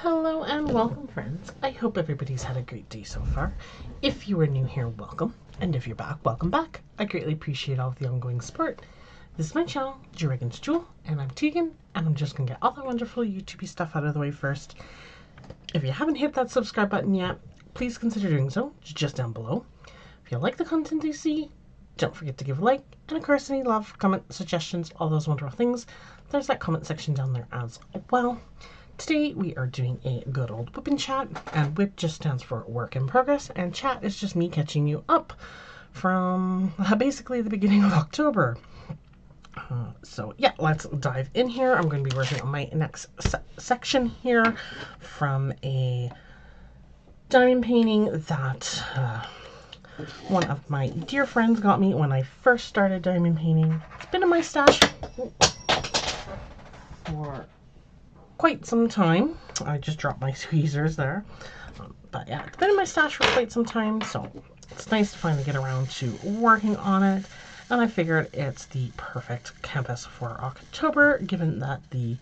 Hello and welcome, friends. I hope everybody's had a great day so far. If you are new here, welcome. And if you're back, welcome back. I greatly appreciate all of the ongoing support. This is my channel, Dragonsjewel, and I'm Tegan, and I'm just gonna get all the wonderful YouTube stuff out of the way first. If you haven't hit that subscribe button yet, please consider doing so, just down below. If you like the content you see, don't forget to give a like, and of course any love, comment, suggestions, all those wonderful things, there's that comment section down there as well. Today we are doing a good old wip&chat, and wip just stands for work in progress, and chat is just me catching you up from basically the beginning of October. So yeah, let's dive in here. I'm going to be working on my next section here from a diamond painting that one of my dear friends got me when I first started diamond painting. It's been in my stash for quite some time. I just dropped my tweezers there. But yeah, it's been in my stash for quite some time, so it's nice to finally get around to working on it. And I figured it's the perfect canvas for October, given that the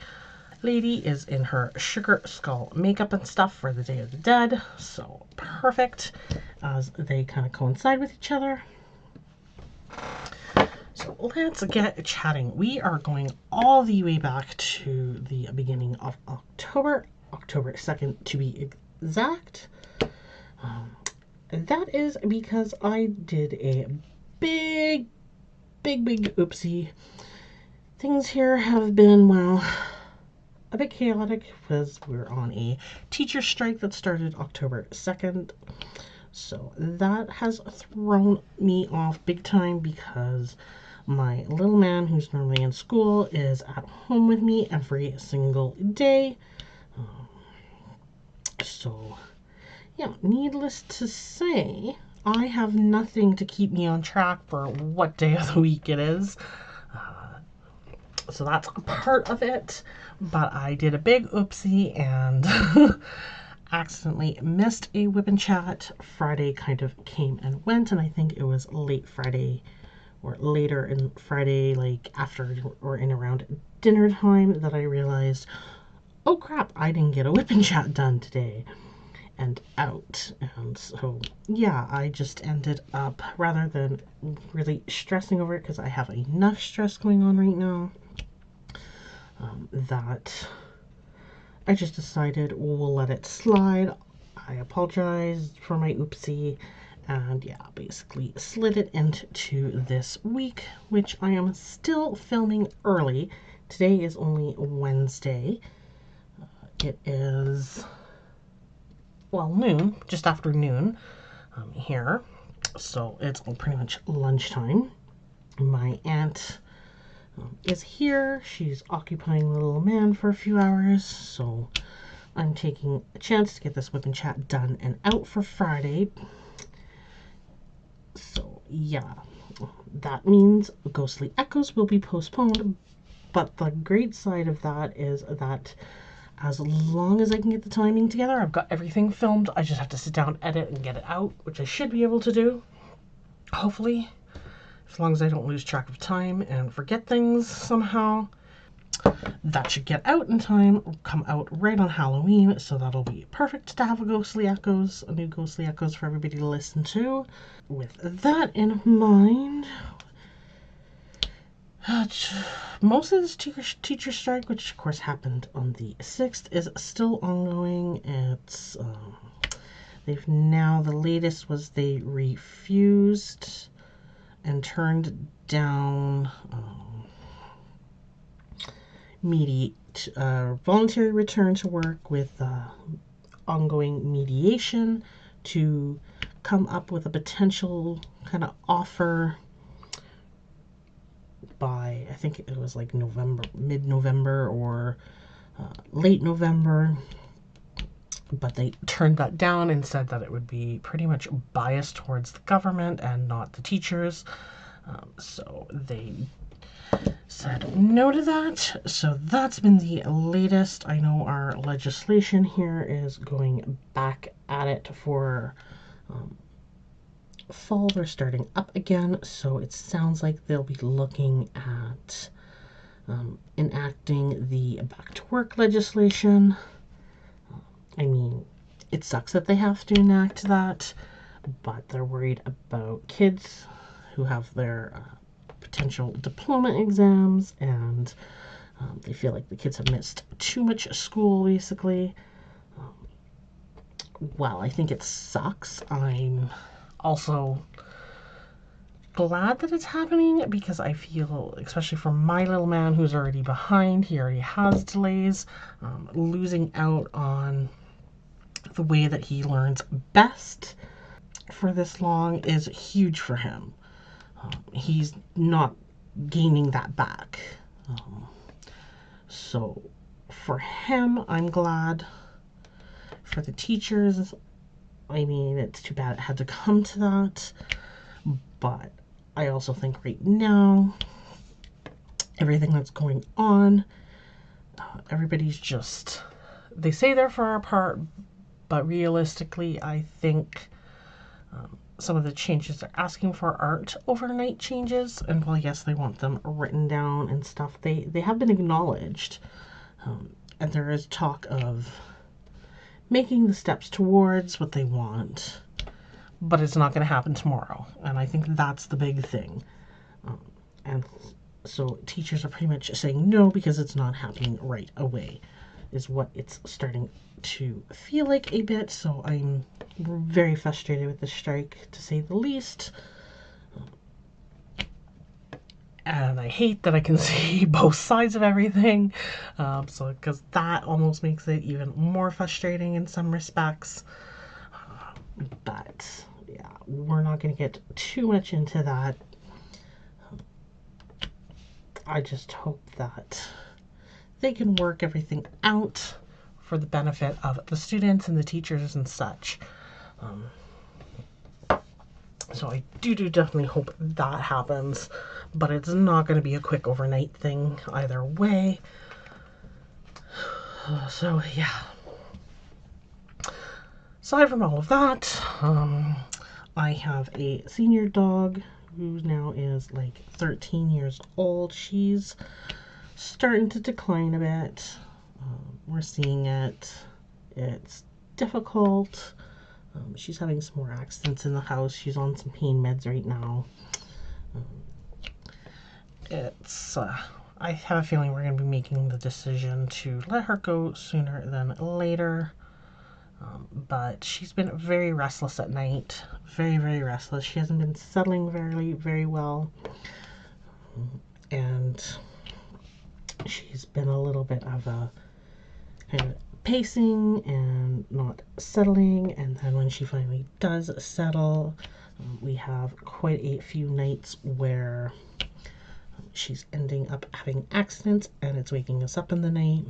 lady is in her sugar skull makeup and stuff for the Day of the Dead. So perfect, as they kind of coincide with each other. So let's get chatting. We are going all the way back to the beginning of October 2nd to be exact. That is because I did a big oopsie. Things here have been, well, a bit chaotic because we're on a teacher strike that started October 2nd. So that has thrown me off big time because my little man, who's normally in school, is at home with me every single day. So, yeah, needless to say, I have nothing to keep me on track for what day of the week it is. So that's a part of it. But I did a big oopsie and accidentally missed a wip&chat. Friday kind of came and went, and I think it was late Friday or later in Friday, like after or in around dinner time, that I realized, oh crap, I didn't get a wip&chat done today and out. And so yeah, I just ended up, rather than really stressing over it, because I have enough stress going on right now, that I just decided we'll let it slide. I apologized for my oopsie, and yeah, basically slid it into this week, which I am still filming early. Today is only Wednesday. It is, well, noon, just after noon here. So it's pretty much lunchtime. My aunt is here. She's occupying the little man for a few hours, so I'm taking a chance to get this wip&chat done and out for Friday. So yeah, that means Ghostly Echoes will be postponed, but the great side of that is that as long as I can get the timing together, I've got everything filmed. I just have to sit down, edit, and get it out, which I should be able to do, hopefully, as long as I don't lose track of time and forget things somehow. That should get out in time, come out right on Halloween, so that'll be perfect to have a Ghostly Echoes, a new Ghostly Echoes for everybody to listen to. With that in mind, most of this teacher strike, which of course happened on the 6th, is still ongoing. It's they've now, the latest was they refused and turned down voluntary return to work with ongoing mediation to come up with a potential kind of offer by, I think it was like November, mid-November or late November, but they turned that down and said that it would be pretty much biased towards the government and not the teachers. So they said no to that. So that's been the latest. I know our legislation here is going back at it for fall. They're starting up again, so it sounds like they'll be looking at enacting the back to work legislation. It sucks that they have to enact that, but they're worried about kids who have their potential diploma exams, and they feel like the kids have missed too much school, basically. Well, I think it sucks. I'm also glad that it's happening because I feel, especially for my little man who's already behind, he already has delays, losing out on the way that he learns best for this long is huge for him. He's not gaining that back. So for him, I'm glad. For the teachers, I mean, it's too bad it had to come to that, but I also think right now, everything that's going on, everybody's just, they say they're far apart, but realistically, I think some of the changes they're asking for aren't overnight changes, and while yes, they want them written down and stuff, they have been acknowledged, and there is talk of making the steps towards what they want, but it's not going to happen tomorrow, and I think that's the big thing. And so teachers are pretty much saying no because it's not happening right away, is what it's starting to feel like a bit. So I'm very frustrated with the strike, to say the least. And I hate that I can see both sides of everything. So because that almost makes it even more frustrating in some respects. But yeah, we're not going to get too much into that. I just hope that they can work everything out for the benefit of the students and the teachers and such. So I do definitely hope that happens, but it's not going to be a quick overnight thing either way. So yeah. Aside from all of that, I have a senior dog who now is like 13 years old. She's starting to decline a bit. We're seeing it. It's difficult. She's having some more accidents in the house. She's on some pain meds right now. I have a feeling we're going to be making the decision to let her go sooner than later. But she's been very restless at night. Very, very restless. She hasn't been settling very well. And she's been a little bit of a kind of pacing and not settling, and then when she finally does settle, we have quite a few nights where she's ending up having accidents and it's waking us up in the night,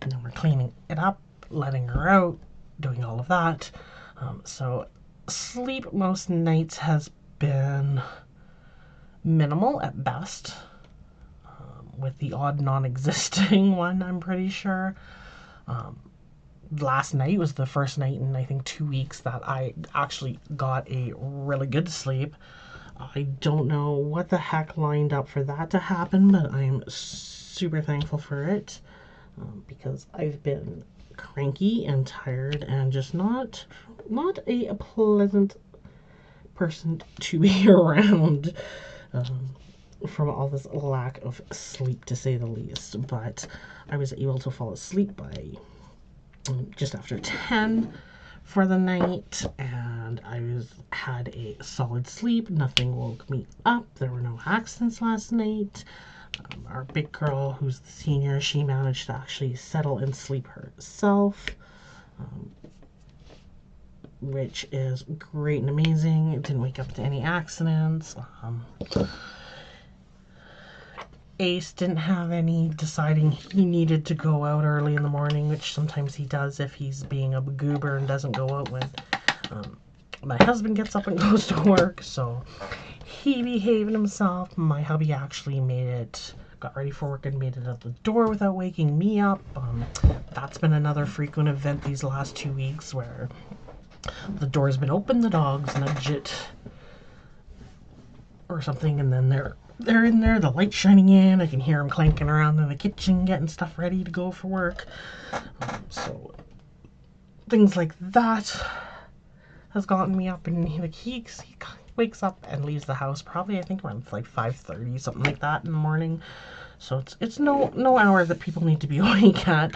and then we're cleaning it up, letting her out, doing all of that. So sleep most nights has been minimal at best, with the odd non-existing one, I'm pretty sure. Last night was the first night in I think 2 weeks that I actually got a really good sleep. I don't know what the heck lined up for that to happen, but I'm super thankful for it, because I've been cranky and tired and just not a pleasant person to be around, from all this lack of sleep, to say the least. But I was able to fall asleep by just after 10 for the night, and I had a solid sleep. Nothing woke me up. There were no accidents last night. Our big girl, who's the senior, she managed to actually settle and sleep herself, which is great and amazing. It didn't wake up to any accidents. Ace didn't have any deciding he needed to go out early in the morning, which sometimes he does if he's being a goober and doesn't go out when my husband gets up and goes to work. So he behaved himself. My hubby actually got ready for work and made it out the door without waking me up. That's been another frequent event these last 2 weeks, where the door's been open, the dogs nudge it or something, and then they're in there, the light's shining in, I can hear them clanking around in the kitchen getting stuff ready to go for work. So things like that has gotten me up, and like he wakes up and leaves the house probably, I think, around like 5:30, something like that in the morning. So it's no hour that people need to be awake at.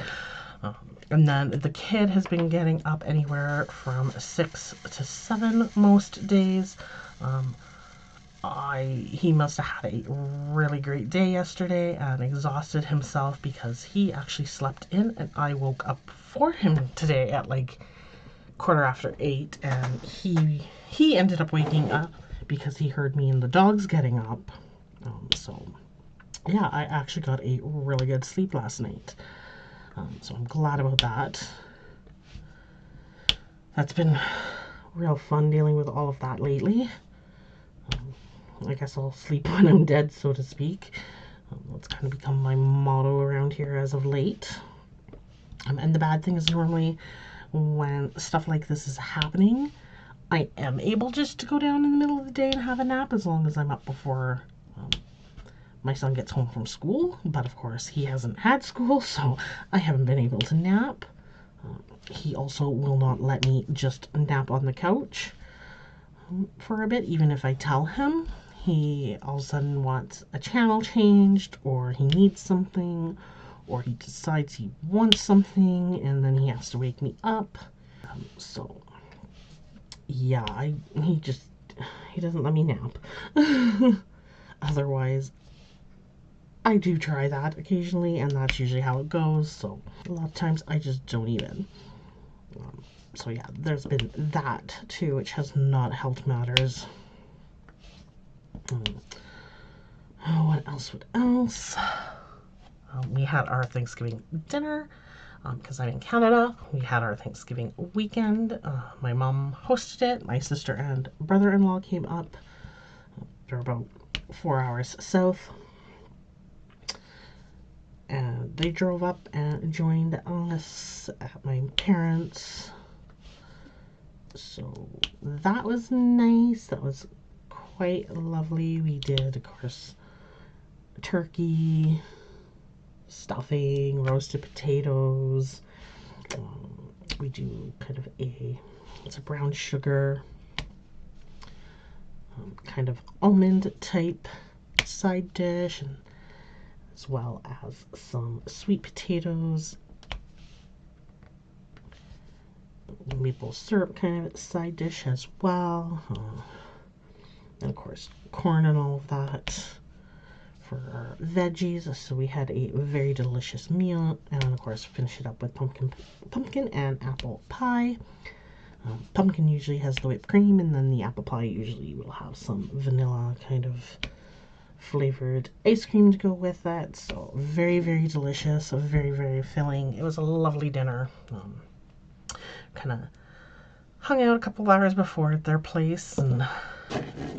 And then the kid has been getting up anywhere from 6 to 7 most days. He must have had a really great day yesterday and exhausted himself because he actually slept in, and I woke up for him today at like 8:15, and he ended up waking up because he heard me and the dogs getting up. So yeah, I actually got a really good sleep last night. So I'm glad about that. That's been real fun dealing with all of that lately. I guess I'll sleep when I'm dead, so to speak. That's kind of become my motto around here as of late. And the bad thing is, normally when stuff like this is happening, I am able just to go down in the middle of the day and have a nap as long as I'm up before my son gets home from school. But of course, he hasn't had school, so I haven't been able to nap. He also will not let me just nap on the couch for a bit, even if I tell him. He all of a sudden wants a channel changed, or he needs something, or he decides he wants something, and then he has to wake me up. So yeah, he doesn't let me nap. Otherwise, I do try that occasionally, and that's usually how it goes. So a lot of times I just don't even. So yeah, there's been that too, which has not helped matters. What else? We had our Thanksgiving dinner because I'm in Canada. We had our Thanksgiving weekend. My mom hosted it. My sister and brother-in-law came up. They're about 4 hours south. And they drove up and joined us at my parents'. So that was nice. That was quite lovely. We did, of course, turkey, stuffing, roasted potatoes. We do kind of it's a brown sugar, kind of almond type side dish, and as well as some sweet potatoes, maple syrup kind of side dish as well, and of course corn and all of that for our veggies. So we had a very delicious meal, and of course finish it up with pumpkin and apple pie. Pumpkin usually has the whipped cream, and then the apple pie usually will have some vanilla kind of flavored ice cream to go with that. So very, very delicious, very, very filling. It was a lovely dinner. Kind of hung out a couple of hours before at their place and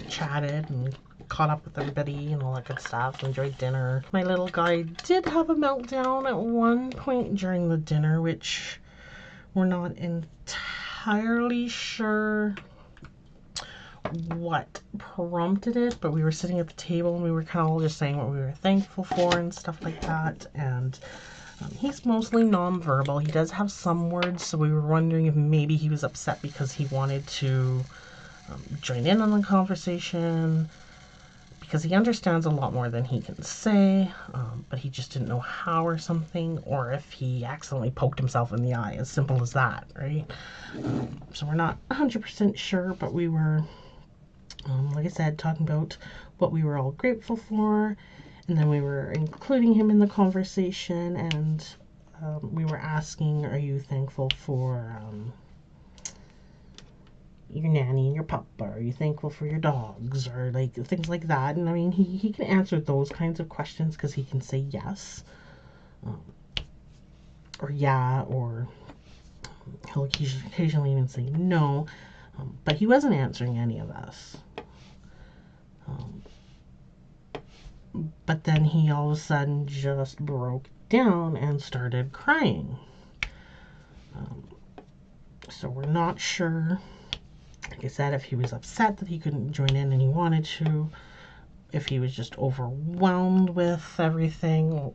chatted and caught up with everybody and all that good stuff. Enjoyed dinner. My little guy did have a meltdown at one point during the dinner, which we're not entirely sure what prompted it, but we were sitting at the table and we were kind of all just saying what we were thankful for and stuff like that. And he's mostly non-verbal. He does have some words, so we were wondering if maybe he was upset because he wanted to join in on the conversation, because he understands a lot more than he can say, but he just didn't know how or something, or if he accidentally poked himself in the eye, as simple as that, right? So we're not 100% sure, but we were, like I said, talking about what we were all grateful for, and then we were including him in the conversation, and we were asking, are you thankful for your nanny and your papa? Are you thankful for your dogs? Or like things like that. And I mean, he can answer those kinds of questions because he can say yes, or yeah, or he'll occasionally even say no, but he wasn't answering any of us. But then he all of a sudden just broke down and started crying. So we're not sure, like I said, if he was upset that he couldn't join in and he wanted to, if he was just overwhelmed with everything, or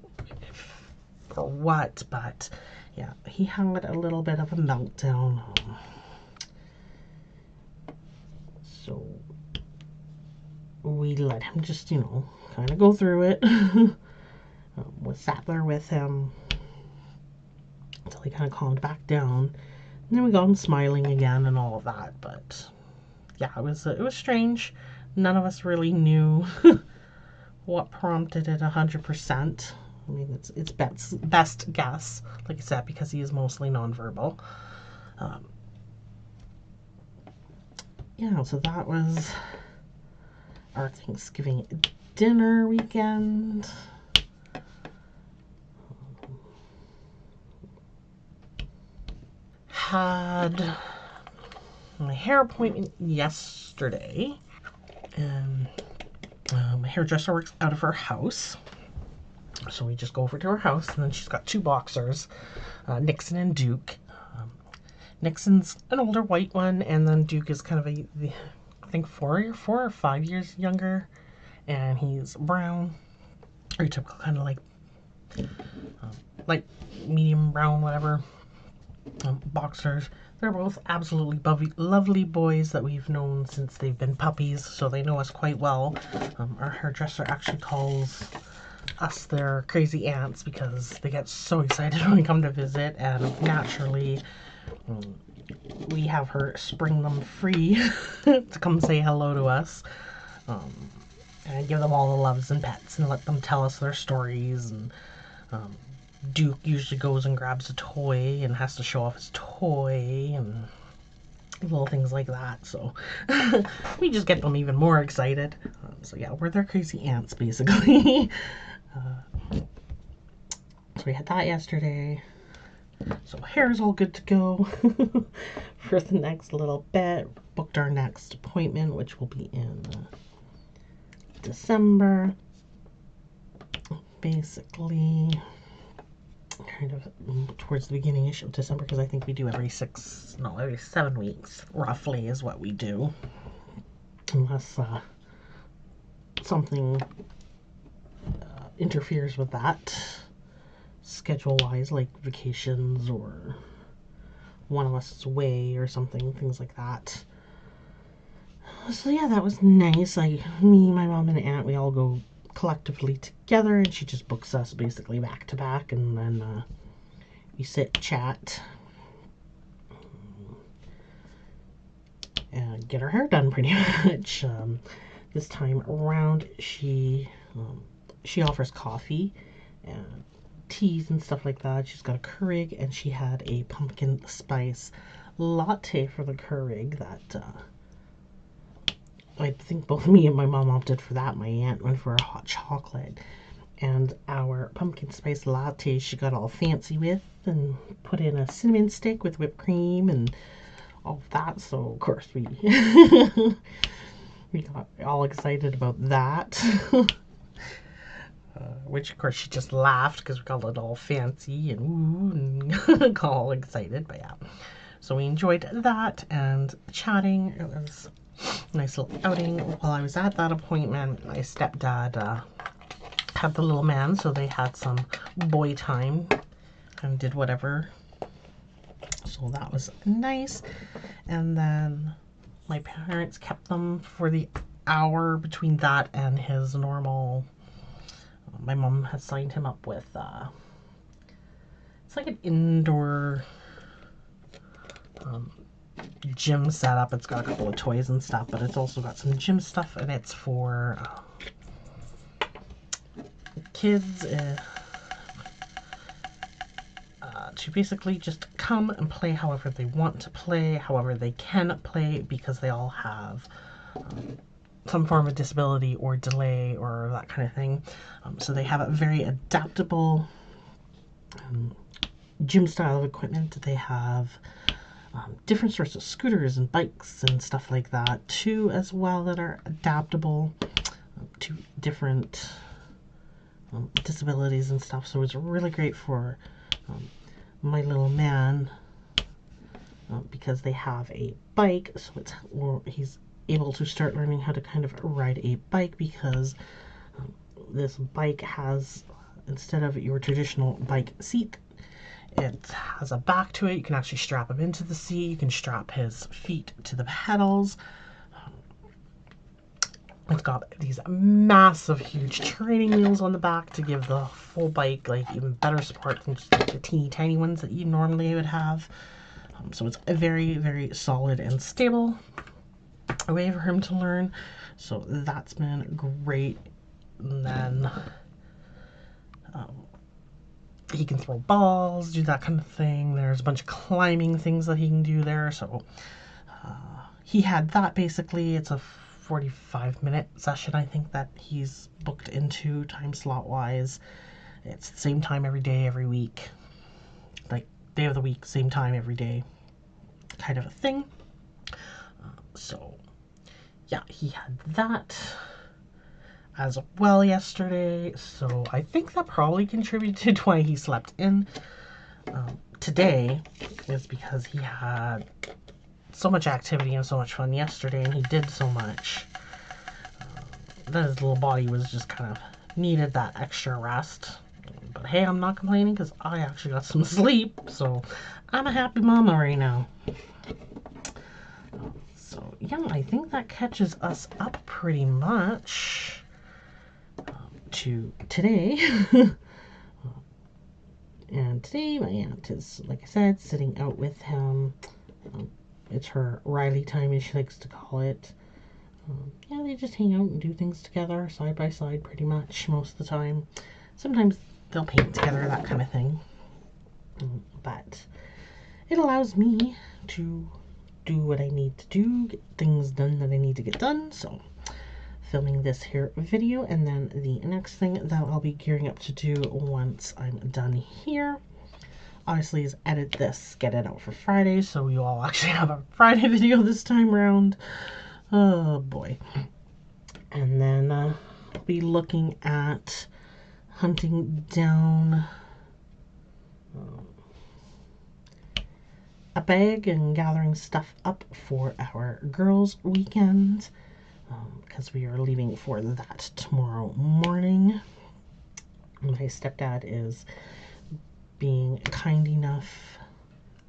what, but yeah, he had a little bit of a meltdown. So we let him just, you know, kind of go through it. We sat there with him until he kind of calmed back down. And then we got him smiling again and all of that. But yeah, it was strange. None of us really knew what prompted it 100%. I mean, it's best guess, like I said, because he is mostly nonverbal. Yeah, so that was our Thanksgiving dinner weekend. Had my hair appointment yesterday, and my hairdresser works out of her house, so we just go over to her house, and then she's got two boxers, Nixon and Duke. Nixon's an older white one, and then Duke is kind of I think 4 or 5 years younger, and he's brown, or typical kind of like medium brown, whatever. Boxers. They're both absolutely lovely boys that we've known since they've been puppies, so they know us quite well. Our hairdresser actually calls us their crazy aunts because they get so excited when we come to visit, and naturally we have her spring them free to come say hello to us, and give them all the loves and pets and let them tell us their stories. And Duke usually goes and grabs a toy and has to show off his toy and little things like that. So we just get them even more excited. So yeah, we're their crazy aunts basically. So we had that yesterday. So hair's all good to go for the next little bit. Booked our next appointment, which will be in December. Basically, kind of towards the beginning of December, because I think we do every 7 weeks roughly is what we do, unless something interferes with that schedule wise, like vacations or one of us is away or something, things like that. So yeah, that was nice. Me, my mom, and aunt, we all go collectively together, and she just books us basically back to back, and then we sit, chat, and get our hair done pretty much. This time around, she offers coffee and teas and stuff like that. She's got a Keurig, and she had a pumpkin spice latte for the Keurig that I think both me and my mom opted for that. My aunt went for a hot chocolate. And our pumpkin spice latte she got all fancy with and put in a cinnamon stick with whipped cream and all of that. So of course we we got all excited about that. Which of course she just laughed because we got it all fancy and ooh and got all excited. But yeah, so we enjoyed that and chatting. It was a nice little outing. While I was at that appointment, my stepdad had the little man, so they had some boy time and did whatever. So that was nice. And then my parents kept them for the hour between that and his normal. My mom has signed him up with it's like an indoor gym setup. It's got a couple of toys and stuff, but it's also got some gym stuff, and it's for kids to basically just come and play however they want to play, however they can play, because they all have some form of disability or delay or that kind of thing. So they have a very adaptable gym style of equipment. They have different sorts of scooters and bikes and stuff like that too, as well, that are adaptable to different disabilities and stuff. So it's really great for my little man because they have a bike, so he's able to start learning how to kind of ride a bike, because this bike has, instead of your traditional bike seat, It has a back to it. You can actually strap him into the seat. You can strap his feet to the pedals. It's got these massive, huge training wheels on the back to give the full bike like even better support than just like the teeny tiny ones that you normally would have. So it's a very, very solid and stable way for him to learn. So that's been great. And then he can throw balls, do that kind of thing. There's a bunch of climbing things that he can do there. So he had that basically. It's a 45-minute session, I think, that he's booked into time slot wise. It's the same time every day, every week. Like day of the week, same time every day kind of a thing. So yeah, he had that as well yesterday, so I think that probably contributed to why he slept in. Today is because he had so much activity and so much fun yesterday, and he did so much that his little body was just kind of needed that extra rest. But hey, I'm not complaining because I actually got some sleep, so I'm a happy mama right now. So yeah, I think that catches us up pretty much to today. And today my aunt is, like I said, sitting out with him. It's her Riley time, as she likes to call it. Yeah, they just hang out and do things together, side by side, pretty much most of the time. Sometimes they'll paint together, that kind of thing. But it allows me to do what I need to do, get things done that I need to get done. So filming this here video, and then the next thing that I'll be gearing up to do once I'm done here, obviously, is edit this, get it out for Friday, so you all actually have a Friday video this time around. Oh boy. And then I'll be looking at hunting down a bag and gathering stuff up for our girls' weekend, because we are leaving for that tomorrow morning. My stepdad is being kind enough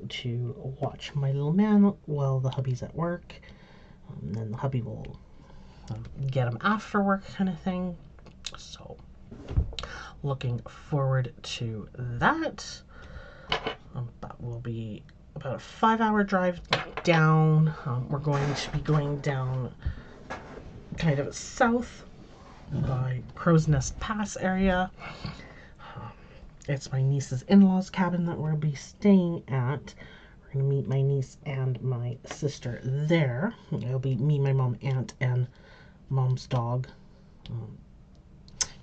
to watch my little man while the hubby's at work. And then the hubby will get him after work, kind of thing. So looking forward to that. That will be about a 5-hour drive down. We're going to be going down kind of south by Crow's Nest Pass area. It's my niece's in-laws cabin that we'll be staying at. We're going to meet my niece and my sister there. It'll be me, my mom, aunt, and mom's dog.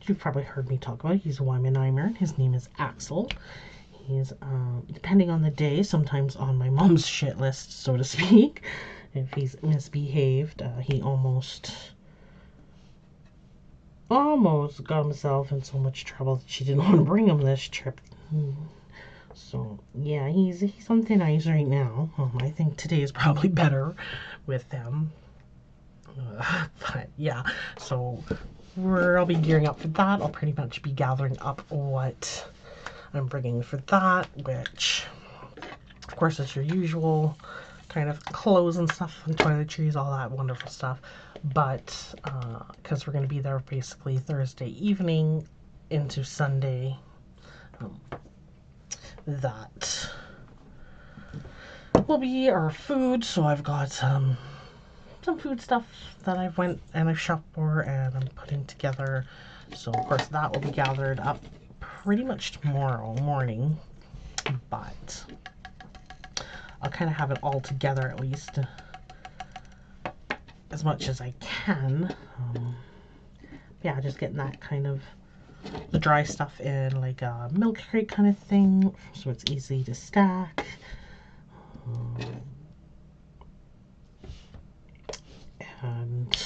You've probably heard me talk about it. He's a Weimannheimer. His name is Axel. He's, depending on the day, sometimes on my mom's shit list, so to speak. If he's misbehaved, he almost got himself in so much trouble that she didn't want to bring him this trip. So yeah, he's on thin ice right now. I think today is probably better with him. But yeah, so I'll be gearing up for that. I'll pretty much be gathering up what I'm bringing for that, which of course is your usual kind of clothes and stuff and toiletries, all that wonderful stuff. But because we're going to be there basically Thursday evening into Sunday, that will be our food. So I've got some food stuff that I've shopped for and I'm putting together. So of course that will be gathered up pretty much tomorrow morning, but I'll kind of have it all together at least as much as I can. Yeah, just getting that kind of the dry stuff in like a milk crate kind of thing, so it's easy to stack. And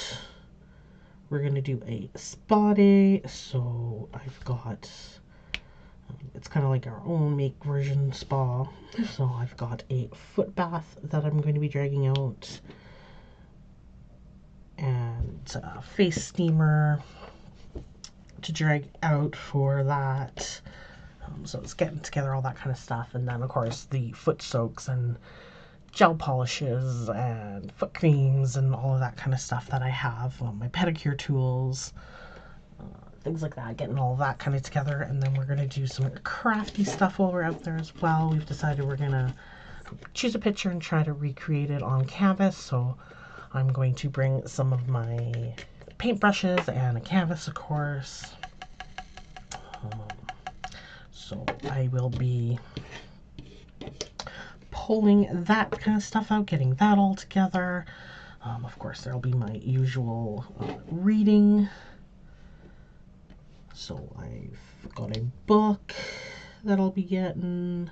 we're gonna do a spa day, so I've got it's kind of like our own make version spa. So I've got a foot bath that I'm going to be dragging out, and a face steamer to drag out for that. So it's getting together all that kind of stuff. And then, of course, the foot soaks and gel polishes and foot creams and all of that kind of stuff that I have. My pedicure tools, things like that, getting all that kind of together. And then we're going to do some crafty stuff while we're out there as well. We've decided we're going to choose a picture and try to recreate it on canvas. So I'm going to bring some of my paintbrushes and a canvas, of course. So I will be pulling that kind of stuff out, getting that all together. Of course, there'll be my usual reading. So I've got a book that I'll be getting.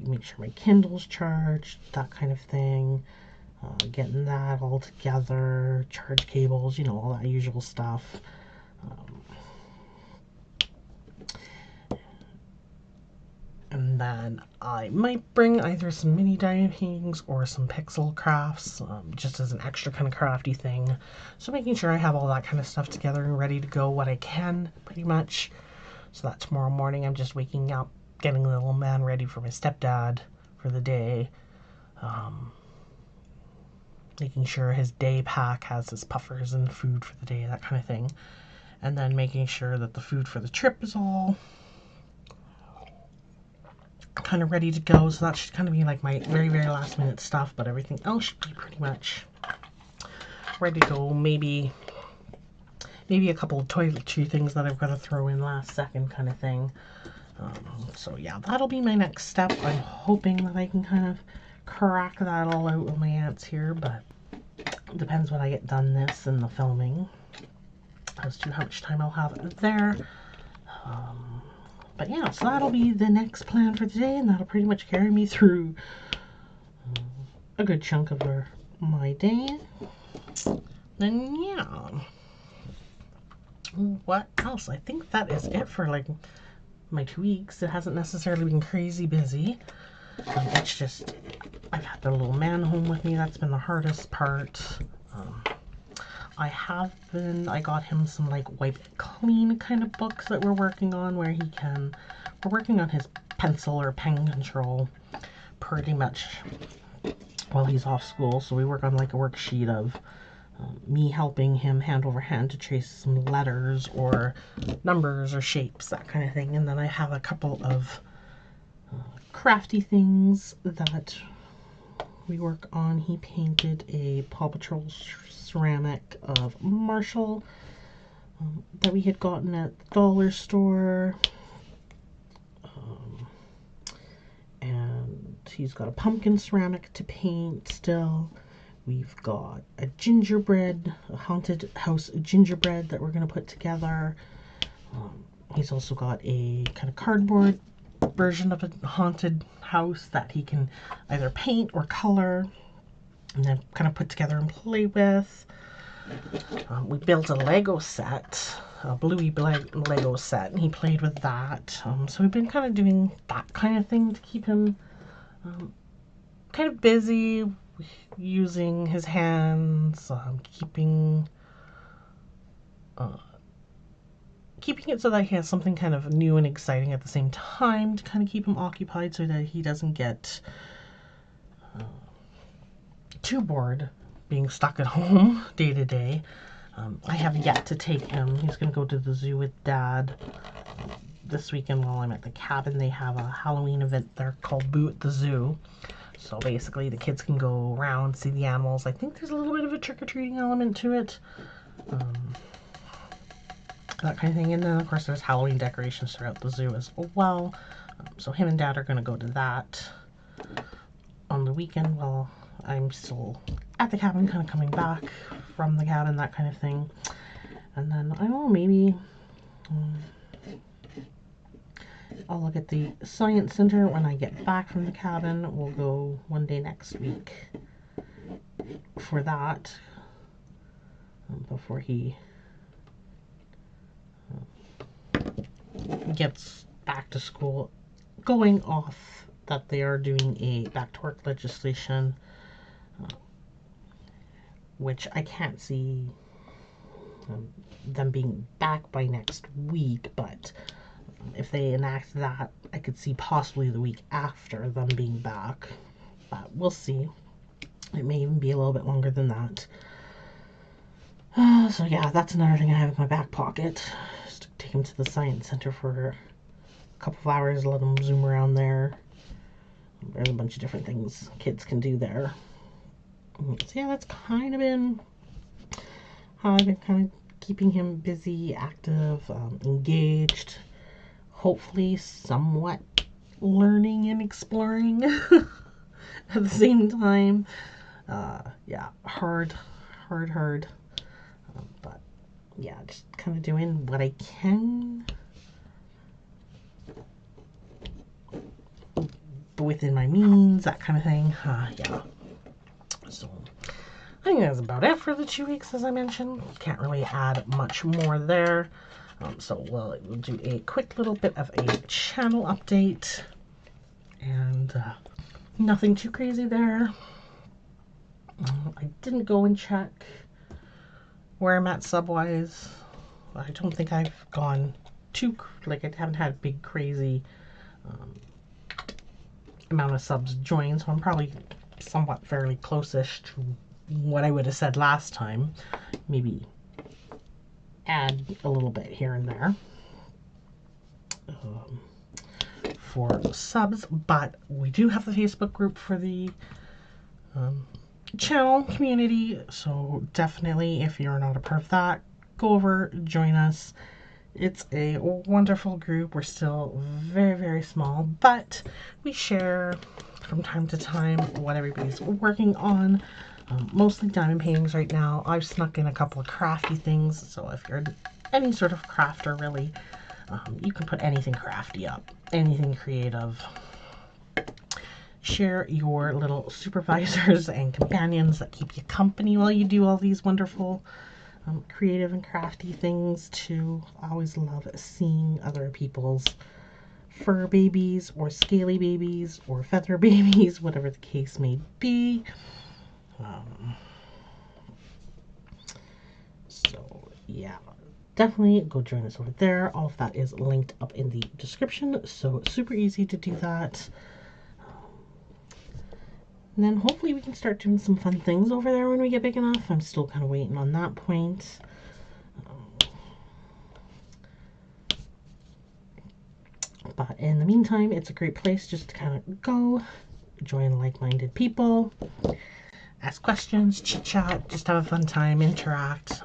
Make sure my Kindle's charged, that kind of thing. Getting that all together, charge cables, you know, all that usual stuff. And then I might bring either some mini diamond paintings or some pixel crafts, just as an extra kind of crafty thing. So making sure I have all that kind of stuff together and ready to go what I can, pretty much. So that tomorrow morning I'm just waking up, getting the little man ready for my stepdad for the day. Making sure his day pack has his puffers and food for the day, that kind of thing. And then making sure that the food for the trip is all kind of ready to go. So that should kind of be like my very, very last minute stuff, but everything else should be pretty much ready to go. Maybe a couple of toiletry things that I've got to throw in last second kind of thing. So yeah, that'll be my next step. I'm hoping that I can kind of crack that all out with my ants here, but it depends when I get done this and the filming as to how much time I'll have there. But yeah, so that'll be the next plan for today, and that'll pretty much carry me through a good chunk of my day. Then yeah, what else? I think that is it for like my 2 weeks. It hasn't necessarily been crazy busy. It's just I've had the little man home with me. That's been the hardest part. I got him some like wipe clean kind of books that we're working on, where we're working on his pencil or pen control pretty much while he's off school. So we work on like a worksheet of me helping him hand over hand to trace some letters or numbers or shapes, that kind of thing. And then I have a couple of crafty things that we work on. He painted a Paw Patrol ceramic of Marshall that we had gotten at the dollar store. And he's got a pumpkin ceramic to paint still. We've got a gingerbread, a haunted house gingerbread that we're going to put together. He's also got a kind of cardboard version of a haunted house that he can either paint or color and then kind of put together and play with. We built a Lego set, a Bluey Lego set, and he played with that. So we've been kind of doing that kind of thing to keep him kind of busy, using his hands, keeping it so that he has something kind of new and exciting at the same time to kind of keep him occupied, so that he doesn't get too bored being stuck at home day to day. I have yet to take him. He's going to go to the zoo with Dad this weekend while I'm at the cabin. They have a Halloween event there called Boo at the Zoo. So basically the kids can go around, see the animals. I think there's a little bit of a trick-or-treating element to it. That kind of thing. And then of course there's Halloween decorations throughout the zoo as well. So him and Dad are going to go to that on the weekend while I'm still at the cabin, kind of coming back from the cabin, that kind of thing. And then I don't know, maybe I'll look at the science center when I get back from the cabin. We'll go one day next week for that, before he gets back to school. Going off that they are doing a back to work legislation, which I can't see them being back by next week, but If they enact that, I could see possibly the week after them being back, but we'll see. It may even be a little bit longer than that. So yeah, that's another thing I have in my back pocket. Just to take him to the science center for a couple of hours, let him zoom around there. There's a bunch of different things kids can do there. So yeah, that's kind of been how I've been kind of keeping him busy, active, engaged, hopefully somewhat learning and exploring at the same time. Yeah, hard. But yeah, just kind of doing what I can within my means, that kind of thing. Yeah. So I think that's about it for the 2 weeks, as I mentioned. Can't really add much more there. So we'll do a quick little bit of a channel update, and nothing too crazy there. I didn't go and check where I'm at sub-wise. I don't think I've gone too, like, I haven't had a big crazy amount of subs joined, so I'm probably somewhat fairly close-ish to what I would have said last time. Maybe add a little bit here and there for subs, but we do have the Facebook group for the channel community, so definitely, if you're not a part of that, go over, join us. It's a wonderful group. We're still very small, but we share from time to time what everybody's working on. Mostly diamond paintings right now. I've snuck in a couple of crafty things, so if you're any sort of crafter, really, you can put anything crafty up, anything creative. Share your little supervisors and companions that keep you company while you do all these wonderful creative and crafty things too. I always love seeing other people's fur babies or scaly babies or feather babies, whatever the case may be. So yeah, definitely go join us over there. All of that is linked up in the description, so super easy to do that. And then hopefully we can start doing some fun things over there when we get big enough. I'm still kind of waiting on that point. But in the meantime, it's a great place just to kind of go, join like-minded people, ask questions, chit-chat, just have a fun time, interact.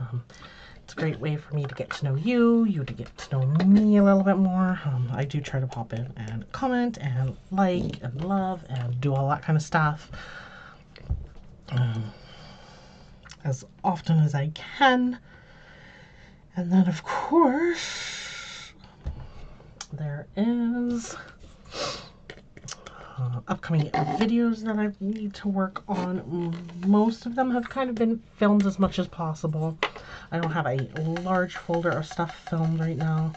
It's a great way for me to get to know you, you to get to know me a little bit more. I do try to pop in and comment and like and love and do all that kind of stuff as often as I can. And then, of course, there is upcoming videos that I need to work on. Most of them have kind of been filmed as much as possible. I don't have a large folder of stuff filmed right now,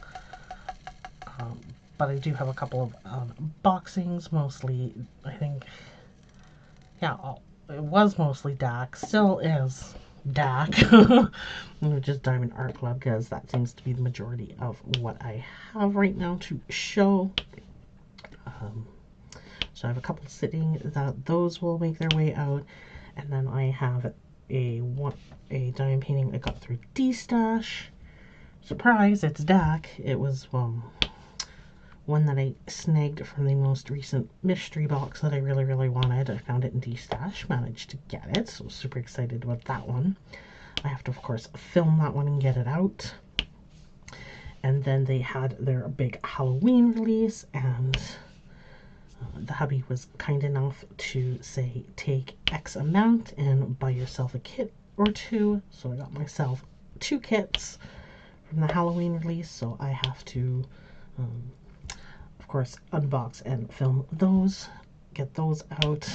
but I do have a couple of unboxings, mostly, I think, yeah, it was mostly DAC, still is DAC, just Diamond Art Club, because that seems to be the majority of what I have right now to show. So I have a couple sitting, those will make their way out, and then I have a diamond painting I got through D-Stash. Surprise, it's DAC. It was one that I snagged from the most recent mystery box that I really wanted. I found it in D-Stash, managed to get it, so super excited about that one. I have to, of course, film that one and get it out. And then they had their big Halloween release, and the hubby was kind enough to say, take X amount and buy yourself a kit or two. So I got myself 2 kits from the Halloween release, so I have to of course unbox and film those, get those out.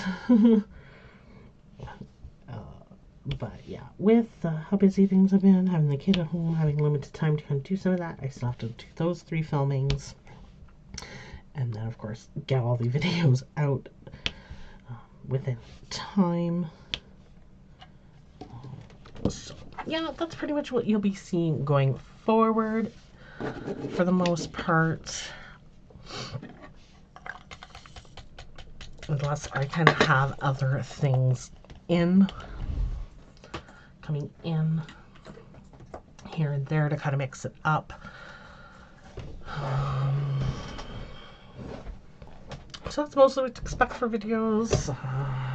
But yeah, with how busy things have been, having the kid at home, having limited time to kind of do some of that, I still have to do those 3 filmings. And then, of course, get all the videos out within time. So, yeah, that's pretty much what you'll be seeing going forward. for the most part. Unless I kind of have other things coming in here and there to kind of mix it up. So that's mostly what to expect for videos.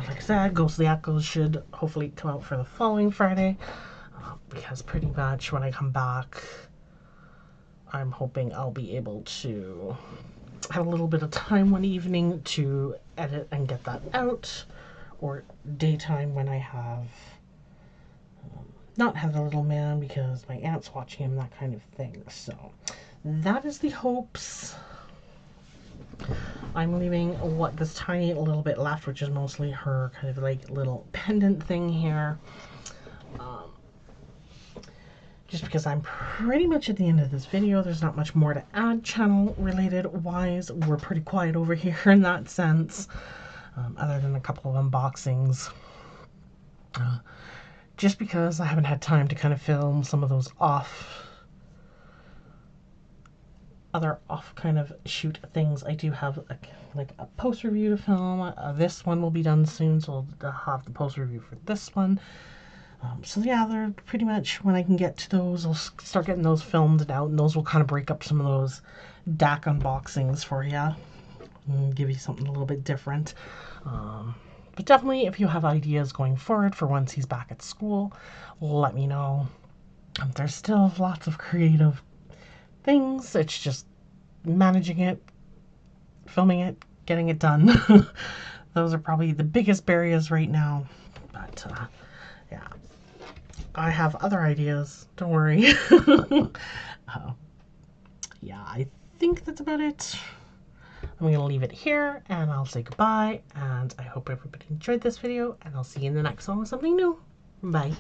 Like I said, Ghost of the Echoes should hopefully come out for the following Friday. Because pretty much when I come back, I'm hoping I'll be able to have a little bit of time one evening to edit and get that out. Or daytime when I have not have the little man because my aunt's watching him, that kind of thing. So that is the hopes. I'm leaving what this tiny little bit left, which is mostly her kind of like little pendant thing here. Just because I'm pretty much at the end of this video. There's not much more to add channel related wise. We're pretty quiet over here in that sense. Other than a couple of unboxings. Just because I haven't had time to kind of film some of those other off kind of shoot things. I do have like a post review to film. This one will be done soon, so I'll have the post review for this one. So yeah, they're pretty much, when I can get to those, I'll start getting those filmed out, and those will kind of break up some of those DAC unboxings for you and give you something a little bit different. But definitely, if you have ideas going forward for once he's back at school, let me know. There's still lots of creative things. It's just managing it, filming it, getting it done. Those are probably the biggest barriers right now. But yeah, I have other ideas. Don't worry. Yeah, I think that's about it. I'm going to leave it here, and I'll say goodbye, and I hope everybody enjoyed this video, and I'll see you in the next one with something new. Bye.